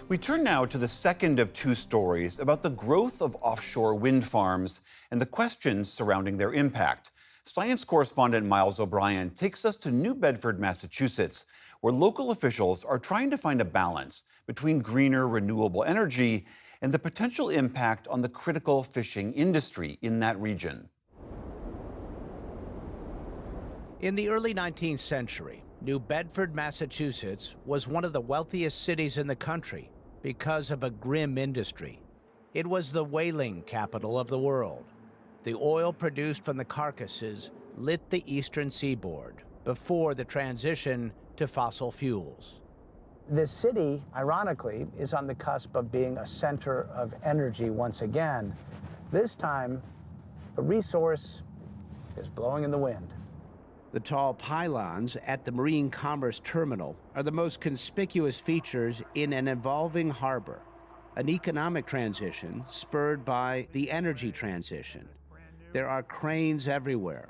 We turn now to the second of two stories about the growth of offshore wind farms and the questions surrounding their impact. Science correspondent Miles O'Brien takes us to New Bedford, Massachusetts, where local officials are trying to find a balance between greener, renewable energy and the potential impact on the critical fishing industry in that region. In the early 19th century, New Bedford, Massachusetts was one of the wealthiest cities in the country because of a grim industry. It was the whaling capital of the world. The oil produced from the carcasses lit the eastern seaboard before the transition to fossil fuels. This city, ironically, is on the cusp of being a center of energy once again. This time, the resource is blowing in the wind. The tall pylons at the Marine Commerce Terminal are the most conspicuous features in an evolving harbor, an economic transition spurred by the energy transition. There are cranes everywhere.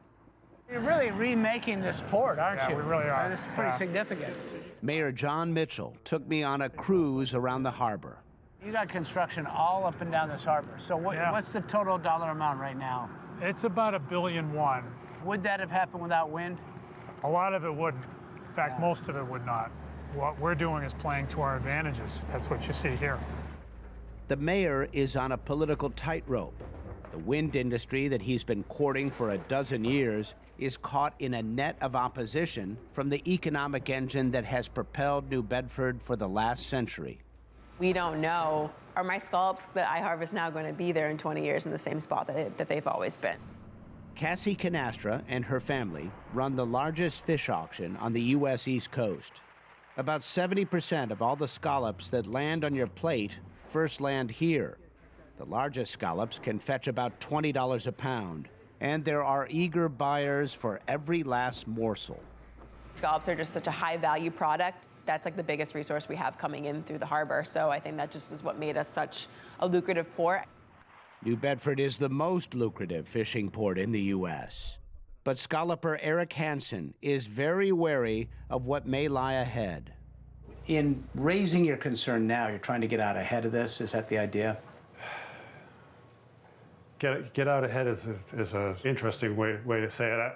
You're really remaking this port, aren't you? Yeah, we really are. This is pretty significant. Mayor John Mitchell took me on a cruise around the harbor. You got construction all up and down this harbor. So what's the total dollar amount right now? It's about $1.1 billion. Would that have happened without wind? A lot of it wouldn't. In fact, most of it would not. What we're doing is playing to our advantages. That's what you see here. The mayor is on a political tightrope. The wind industry that he's been courting for a dozen years is caught in a net of opposition from the economic engine that has propelled New Bedford for the last century. We don't know, are my scallops that I harvest now going to be there in 20 years in the same spot that they've always been? Cassie Canastra and her family run the largest fish auction on the U.S. East Coast. About 70% of all the scallops that land on your plate first land here. The largest scallops can fetch about $20 a pound, and there are eager buyers for every last morsel. Scallops are just such a high-value product. That's like the biggest resource we have coming in through the harbor, so I think that just is what made us such a lucrative port. New Bedford is the most lucrative fishing port in the U.S. But scalloper Eric Hansen is very wary of what may lie ahead. In raising your concern now, you're trying to get out ahead of this? Is that the idea? Get out ahead is an interesting way to say it.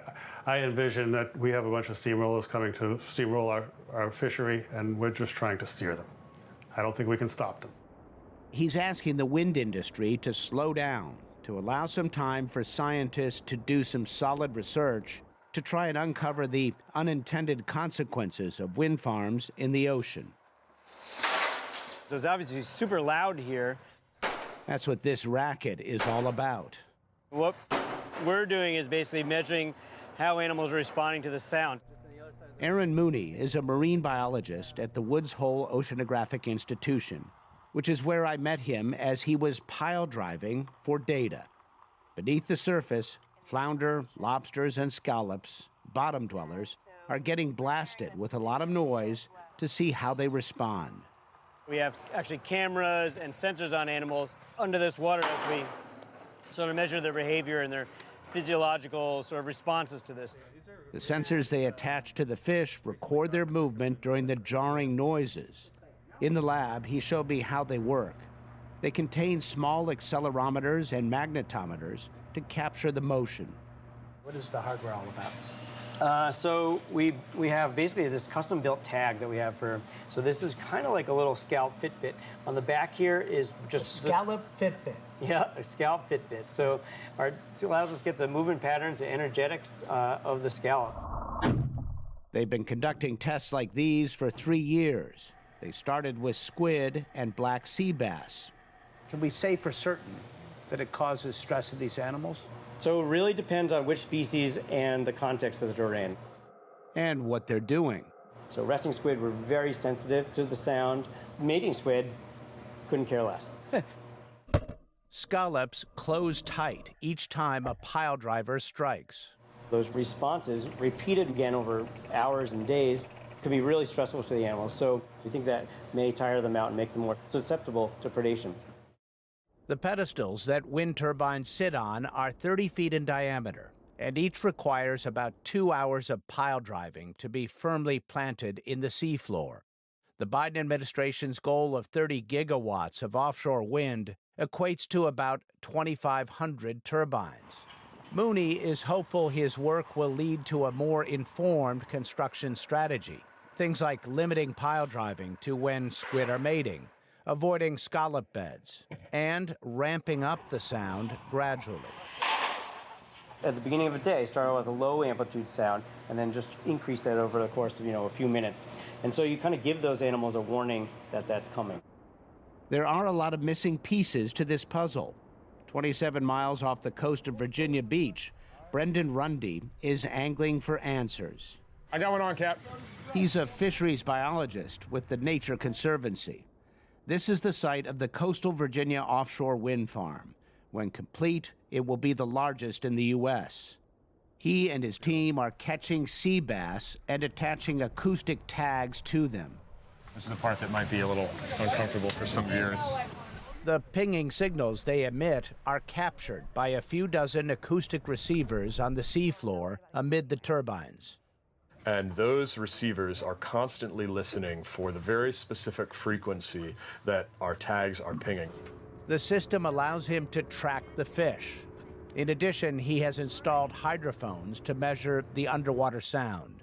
I envision that we have a bunch of steamrollers coming to steamroll our fishery, and we're just trying to steer them. I don't think we can stop them. He's asking the wind industry to slow down, to allow some time for scientists to do some solid research to try and uncover the unintended consequences of wind farms in the ocean. So it's obviously super loud here. That's what this racket is all about. What we're doing is basically measuring how animals are responding to the sound. Aaron Mooney is a marine biologist at the Woods Hole Oceanographic Institution, which is where I met him as he was pile driving for data. Beneath the surface, flounder, lobsters, and scallops, bottom dwellers, are getting blasted with a lot of noise to see how they respond. We have actually cameras and sensors on animals under this water as we sort of measure their behavior and their physiological sort of responses to this. The sensors they attach to the fish record their movement during the jarring noises. In the lab, he showed me how they work. They contain small accelerometers and magnetometers to capture the motion. What is the hardware all about? So we have basically this custom-built tag that we have for, so this is kind of like a little scalp Fitbit. On the back here is just... Scallop Fitbit. Yeah, a scalp Fitbit. So it allows us to get the movement patterns and energetics of the scallop. They've been conducting tests like these for 3 years. They started with squid and black sea bass. Can we say for certain that it causes stress in these animals? So it really depends on which species and the context that they're in. And what they're doing. So resting squid were very sensitive to the sound. Mating squid couldn't care less. Scallops close tight each time a pile driver strikes. Those responses, repeated again over hours and days, can be really stressful to the animals. So we think that may tire them out and make them more susceptible to predation. The pedestals that wind turbines sit on are 30 feet in diameter, and each requires about 2 hours of pile driving to be firmly planted in the seafloor. The Biden administration's goal of 30 gigawatts of offshore wind equates to about 2,500 turbines. Mooney is hopeful his work will lead to a more informed construction strategy. Things like limiting pile driving to when squid are mating, avoiding scallop beds, and ramping up the sound gradually. At the beginning of a day, start with a low amplitude sound and then just increase that over the course of, a few minutes. And so you kind of give those animals a warning that that's coming. There are a lot of missing pieces to this puzzle. 27 miles off the coast of Virginia Beach, Brendan Rundy is angling for answers. I got one on, Cap. He's a fisheries biologist with the Nature Conservancy. This is the site of the Coastal Virginia offshore wind farm. When complete, it will be the largest in the U.S. He and his team are catching sea bass and attaching acoustic tags to them. This is the part that might be a little uncomfortable for some viewers. The pinging signals they emit are captured by a few dozen acoustic receivers on the seafloor amid the turbines. And those receivers are constantly listening for the very specific frequency that our tags are pinging. The system allows him to track the fish. In addition, he has installed hydrophones to measure the underwater sound.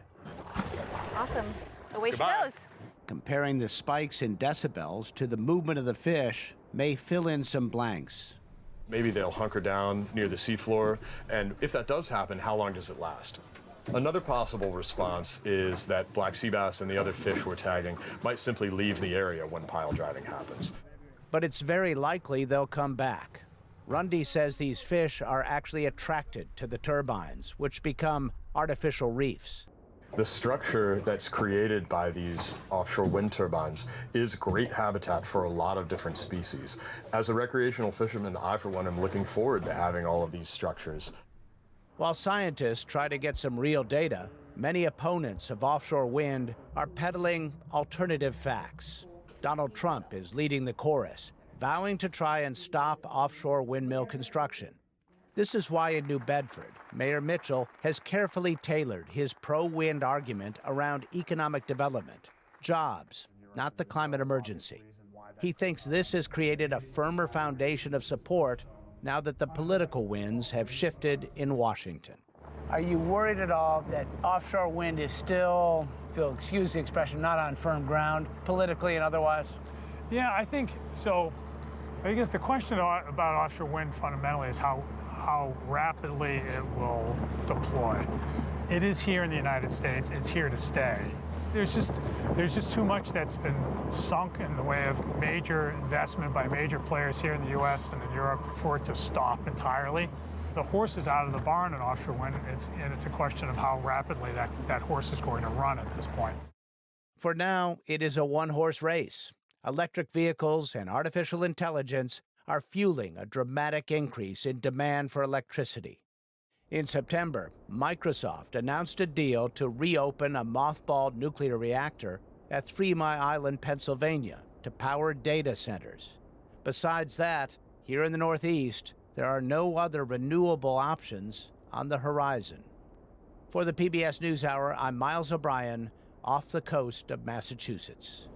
Awesome. Away she Goodbye. goes. Comparing the spikes in decibels to the movement of the fish may fill in some blanks. Maybe they'll hunker down near the seafloor, and if that does happen, how long does it last? Another possible response is that black sea bass and the other fish we're tagging might simply leave the area when pile driving happens. But it's very likely they'll come back. Rundy says these fish are actually attracted to the turbines, which become artificial reefs. The structure that's created by these offshore wind turbines is great habitat for a lot of different species. As a recreational fisherman, I, for one, am looking forward to having all of these structures. While scientists try to get some real data, many opponents of offshore wind are peddling alternative facts. Donald Trump is leading the chorus, vowing to try and stop offshore windmill construction. This is why in New Bedford, Mayor Mitchell has carefully tailored his pro-wind argument around economic development, jobs, not the climate emergency. He thinks this has created a firmer foundation of support now that the political winds have shifted in Washington. Are you worried at all that offshore wind is still, if you'll excuse the expression, not on firm ground, politically and otherwise? Yeah, I think so. I guess the question about offshore wind fundamentally is how rapidly it will deploy. It is here in the United States. It's here to stay. There's just too much that's been sunk in the way of major investment by major players here in the U.S. and in Europe for it to stop entirely. The horse is out of the barn in offshore wind, and it's a question of how rapidly that horse is going to run at this point. For now, it is a one-horse race. Electric vehicles and artificial intelligence are fueling a dramatic increase in demand for electricity. In September, Microsoft announced a deal to reopen a mothballed nuclear reactor at 3 Mile Island, Pennsylvania, to power data centers. Besides that, here in the Northeast, there are no other renewable options on the horizon. For the PBS NewsHour, I'm Miles O'Brien, off the coast of Massachusetts.